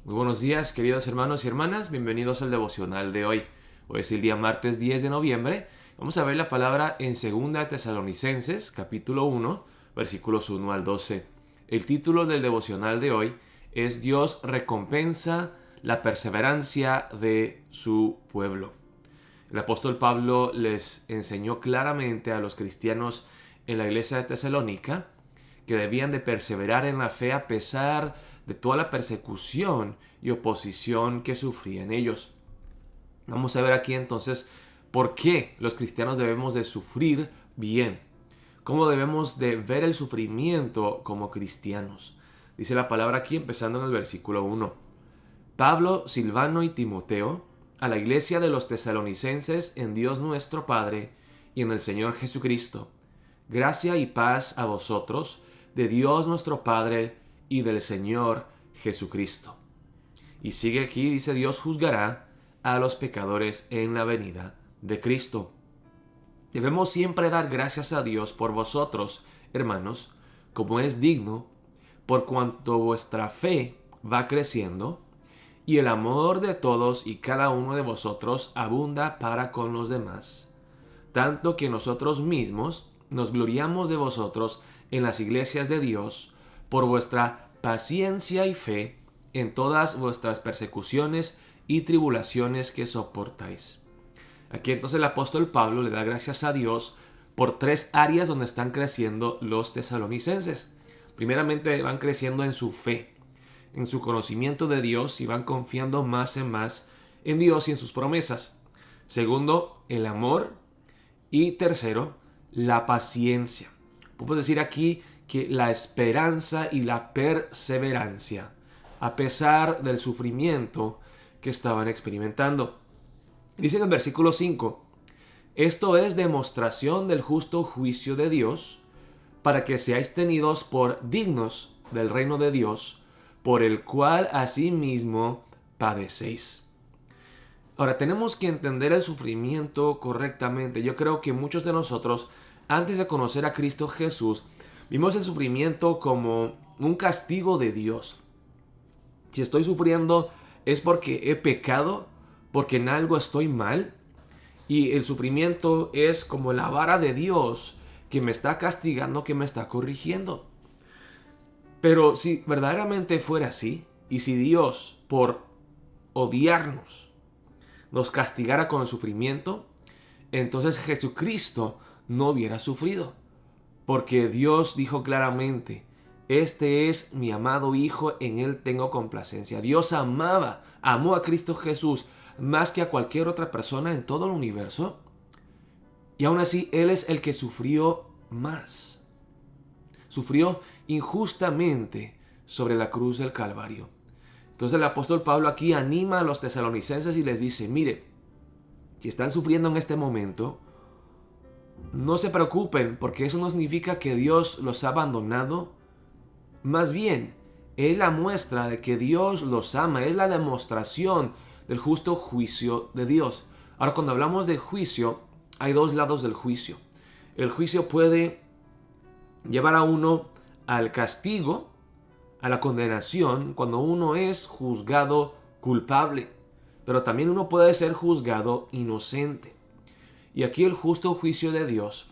Muy buenos días, queridos hermanos y hermanas. Bienvenidos al devocional de hoy. Hoy es el día martes 10 de noviembre. Vamos a ver la palabra en 2 Tesalonicenses, capítulo 1, versículos 1 al 12. El título del devocional de hoy es Dios recompensa la perseverancia de su pueblo. El apóstol Pablo les enseñó claramente a los cristianos en la iglesia de Tesalónica que debían de perseverar en la fe a pesar de toda la persecución y oposición que sufrían ellos. Vamos a ver aquí entonces por qué los cristianos debemos de sufrir bien. Cómo debemos de ver el sufrimiento como cristianos. Dice la palabra aquí empezando en el versículo 1. Pablo, Silvano y Timoteo, a la iglesia de los tesalonicenses en Dios nuestro Padre y en el Señor Jesucristo. Gracia y paz a vosotros, de Dios nuestro Padre y del Señor Jesucristo. Y sigue aquí, dice, Dios juzgará a los pecadores en la venida de Cristo. Debemos siempre dar gracias a Dios por vosotros, hermanos, como es digno, por cuanto vuestra fe va creciendo, y el amor de todos y cada uno de vosotros abunda para con los demás, tanto que nosotros mismos nos gloriamos de vosotros en las iglesias de Dios por vuestra paciencia y fe en todas vuestras persecuciones y tribulaciones que soportáis. Aquí entonces el apóstol Pablo le da gracias a Dios por 3 áreas donde están creciendo los tesalonicenses. Primeramente van creciendo en su fe, en su conocimiento de Dios y van confiando más en Dios y en sus promesas. Segundo, el amor. Y tercero, la paciencia. Podemos decir aquí que la esperanza y la perseverancia, a pesar del sufrimiento que estaban experimentando. Dice en el versículo 5, esto es demostración del justo juicio de Dios, para que seáis tenidos por dignos del reino de Dios, por el cual asimismo padecéis. Ahora, tenemos que entender el sufrimiento correctamente. Yo creo que muchos de nosotros, antes de conocer a Cristo Jesús, vimos el sufrimiento como un castigo de Dios. Si estoy sufriendo es porque he pecado, porque en algo estoy mal. Y el sufrimiento es como la vara de Dios que me está castigando, que me está corrigiendo. Pero si verdaderamente fuera así, y si Dios, por odiarnos, nos castigara con el sufrimiento, entonces Jesucristo no hubiera sufrido. Porque Dios dijo claramente, este es mi amado Hijo, en Él tengo complacencia. Dios amó a Cristo Jesús más que a cualquier otra persona en todo el universo. Y aún así, Él es el que sufrió más. Sufrió injustamente sobre la cruz del Calvario. Entonces el apóstol Pablo aquí anima a los tesalonicenses y les dice, mire, si están sufriendo en este momento, no se preocupen porque eso no significa que Dios los ha abandonado. Más bien, es la muestra de que Dios los ama, es la demostración del justo juicio de Dios. Ahora, cuando hablamos de juicio, hay 2 lados del juicio. El juicio puede llevar a uno al castigo, a la condenación, cuando uno es juzgado culpable. Pero también uno puede ser juzgado inocente. Y aquí el justo juicio de Dios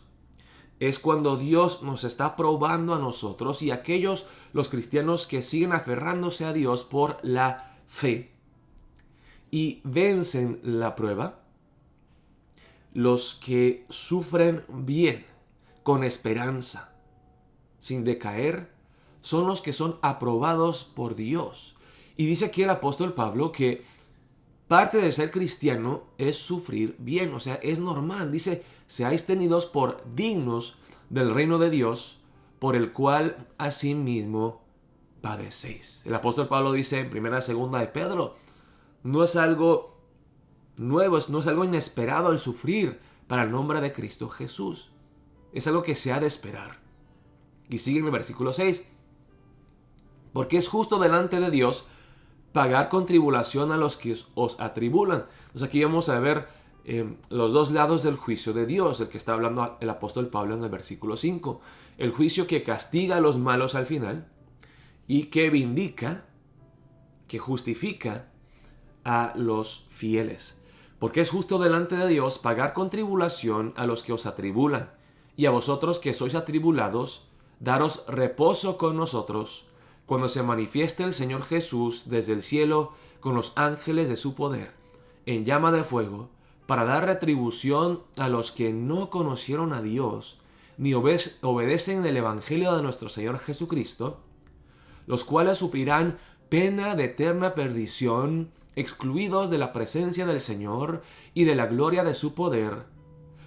es cuando Dios nos está probando a nosotros y aquellos, los cristianos que siguen aferrándose a Dios por la fe y vencen la prueba. Los que sufren bien, con esperanza, sin decaer, son los que son aprobados por Dios. Y dice aquí el apóstol Pablo que parte de ser cristiano es sufrir bien, o sea, es normal. Dice, seáis tenidos por dignos del reino de Dios, por el cual asimismo padecéis. El apóstol Pablo dice en 1-2 de Pedro, no es algo nuevo, no es algo inesperado el sufrir para el nombre de Cristo Jesús. Es algo que se ha de esperar. Y sigue en el versículo 6. Porque es justo delante de Dios pagar con tribulación a los que os atribulan. Entonces aquí vamos a ver los 2 lados del juicio de Dios, el que está hablando el apóstol Pablo en el versículo 5. El juicio que castiga a los malos al final y que vindica, que justifica a los fieles. Porque es justo delante de Dios pagar con tribulación a los que os atribulan, y a vosotros que sois atribulados, daros reposo con nosotros, cuando se manifieste el Señor Jesús desde el cielo con los ángeles de su poder, en llama de fuego, para dar retribución a los que no conocieron a Dios, ni obedecen el Evangelio de nuestro Señor Jesucristo, los cuales sufrirán pena de eterna perdición, excluidos de la presencia del Señor y de la gloria de su poder,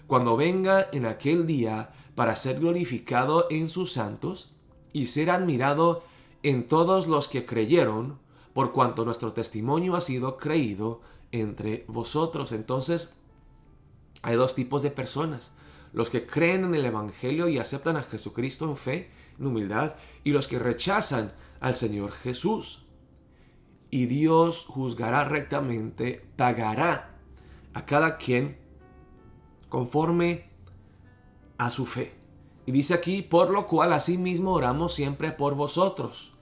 cuando venga en aquel día para ser glorificado en sus santos y ser admirado en todos los que creyeron, por cuanto nuestro testimonio ha sido creído entre vosotros. Entonces, hay dos tipos de personas: los que creen en el Evangelio y aceptan a Jesucristo en fe, en humildad, y los que rechazan al Señor Jesús. Y Dios juzgará rectamente, pagará a cada quien conforme a su fe. Y dice aquí: por lo cual asimismo oramos siempre por vosotros,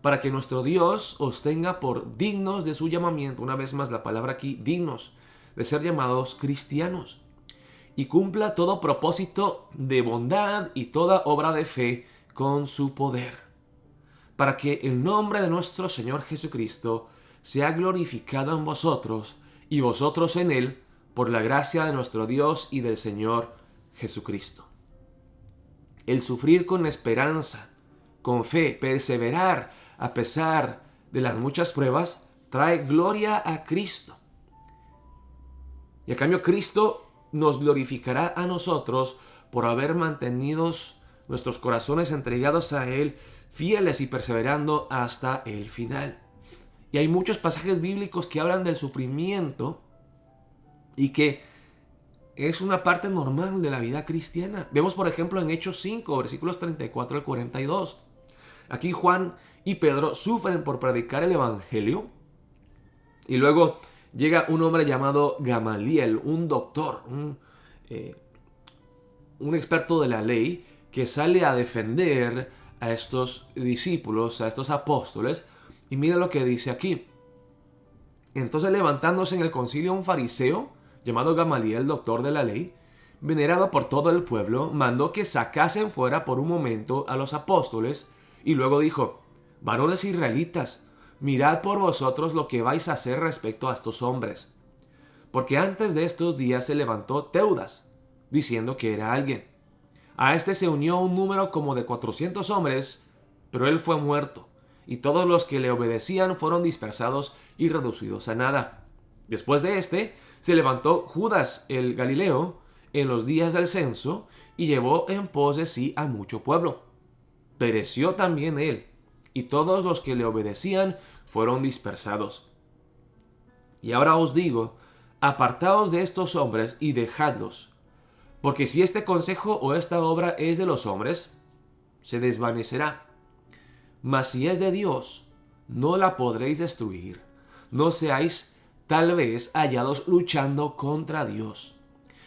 para que nuestro Dios os tenga por dignos de su llamamiento. Una vez más la palabra aquí, dignos de ser llamados cristianos, y cumpla todo propósito de bondad y toda obra de fe con su poder, para que el nombre de nuestro Señor Jesucristo sea glorificado en vosotros y vosotros en Él, por la gracia de nuestro Dios y del Señor Jesucristo. El sufrir con esperanza, con fe, perseverar a pesar de las muchas pruebas, trae gloria a Cristo. Y a cambio Cristo nos glorificará a nosotros por haber mantenido nuestros corazones entregados a Él, fieles y perseverando hasta el final. Y hay muchos pasajes bíblicos que hablan del sufrimiento y que es una parte normal de la vida cristiana. Vemos, por ejemplo, en Hechos 5, versículos 34 al 42. Aquí Juan y Pedro sufren por predicar el Evangelio, y luego llega un hombre llamado Gamaliel, un doctor, un experto de la ley, que sale a defender a estos discípulos, a estos apóstoles. Y mira lo que dice aquí: entonces, levantándose en el concilio un fariseo llamado Gamaliel, doctor de la ley, venerado por todo el pueblo, mandó que sacasen fuera por un momento a los apóstoles, y luego dijo: varones israelitas, mirad por vosotros lo que vais a hacer respecto a estos hombres. Porque antes de estos días se levantó Teudas, diciendo que era alguien. A este se unió un número como de 400 hombres, pero él fue muerto, y todos los que le obedecían fueron dispersados y reducidos a nada. Después de este, se levantó Judas el Galileo en los días del censo, y llevó en pos de sí a mucho pueblo. Pereció también él, y todos los que le obedecían fueron dispersados. Y ahora os digo: apartaos de estos hombres y dejadlos, porque si este consejo o esta obra es de los hombres, se desvanecerá. Mas si es de Dios, no la podréis destruir. No seáis tal vez hallados luchando contra Dios.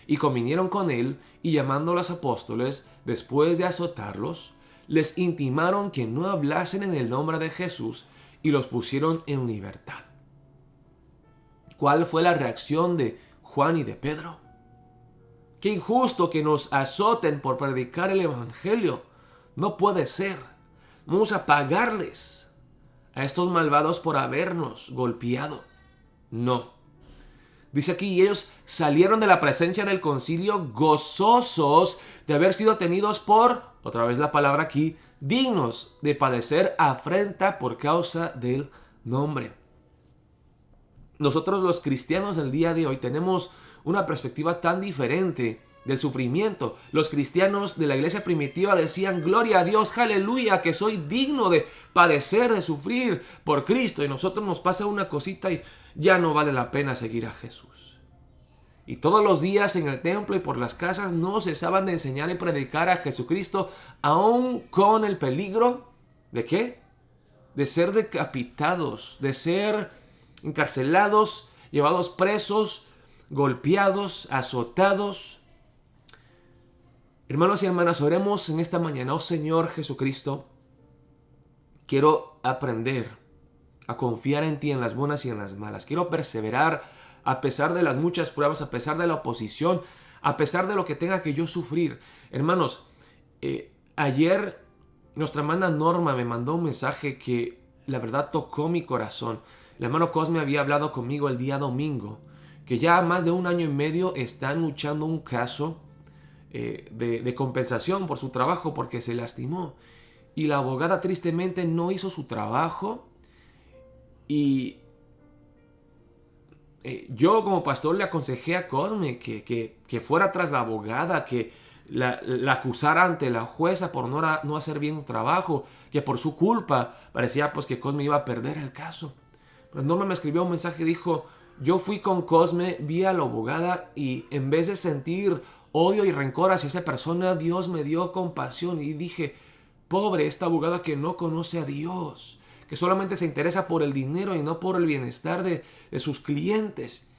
Y convinieron con él, y llamando a los apóstoles, después de azotarlos, les intimaron que no hablasen en el nombre de Jesús, y los pusieron en libertad. ¿Cuál fue la reacción de Juan y de Pedro? ¡Qué injusto que nos azoten por predicar el Evangelio! No puede ser. Vamos a pagarles a estos malvados por habernos golpeado. No. Dice aquí: y ellos salieron de la presencia del concilio gozosos de haber sido tenidos por, otra vez la palabra aquí, dignos de padecer afrenta por causa del nombre. Nosotros los cristianos del día de hoy tenemos una perspectiva tan diferente del sufrimiento. Los cristianos de la iglesia primitiva decían: gloria a Dios, aleluya, que soy digno de padecer, de sufrir por Cristo. Y nosotros nos pasa una cosita y ya no vale la pena seguir a Jesús. Y todos los días en el templo y por las casas no cesaban de enseñar y predicar a Jesucristo, aún con el peligro ¿de qué? De ser decapitados, de ser encarcelados, llevados presos, golpeados, azotados. Hermanos y hermanas, oremos en esta mañana. Oh Señor Jesucristo, quiero aprender a confiar en ti en las buenas y en las malas. Quiero perseverar a pesar de las muchas pruebas, a pesar de la oposición, a pesar de lo que tenga que yo sufrir. Hermanos, ayer nuestra hermana Norma me mandó un mensaje que la verdad tocó mi corazón. El hermano Cosme había hablado conmigo el día domingo, que ya más de 1 año y medio están luchando un caso de compensación por su trabajo porque se lastimó. Y la abogada tristemente no hizo su trabajo. Y yo como pastor le aconsejé a Cosme que fuera tras la abogada, que la acusara ante la jueza por no hacer bien su trabajo, que por su culpa parecía pues que Cosme iba a perder el caso. Pero Norma me escribió un mensaje y dijo: yo fui con Cosme, vi a la abogada y en vez de sentir odio y rencor hacia esa persona, Dios me dio compasión y dije: pobre esta abogada que no conoce a Dios, que solamente se interesa por el dinero y no por el bienestar de sus clientes.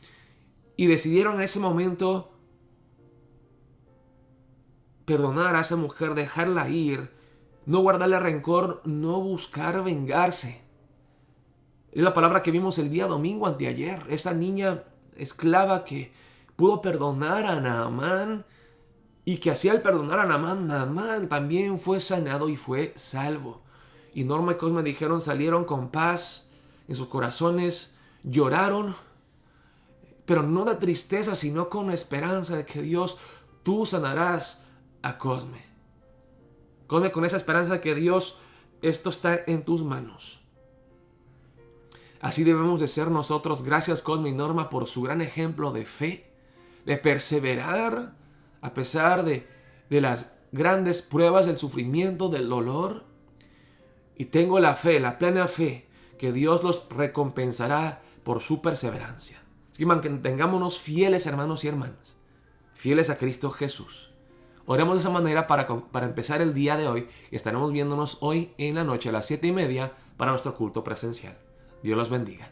Y decidieron en ese momento perdonar a esa mujer, dejarla ir, no guardarle rencor, no buscar vengarse. Es la palabra que vimos el día domingo anteayer. Esa niña esclava que pudo perdonar a Naamán y que hacía al perdonar a Naamán también fue sanado y fue salvo. Y Norma y Cosme dijeron, salieron con paz en sus corazones, lloraron, pero no de tristeza, sino con esperanza de que Dios, tú sanarás a Cosme. Cosme, con esa esperanza de que Dios, esto está en tus manos. Así debemos de ser nosotros. Gracias Cosme y Norma por su gran ejemplo de fe, de perseverar a pesar de las grandes pruebas, del sufrimiento, del dolor. Y tengo la fe, la plena fe, que Dios los recompensará por su perseverancia. Así que mantengámonos fieles, hermanos y hermanas, fieles a Cristo Jesús. Oremos de esa manera para empezar el día de hoy y estaremos viéndonos hoy en la noche a las 7:30 para nuestro culto presencial. Dios los bendiga.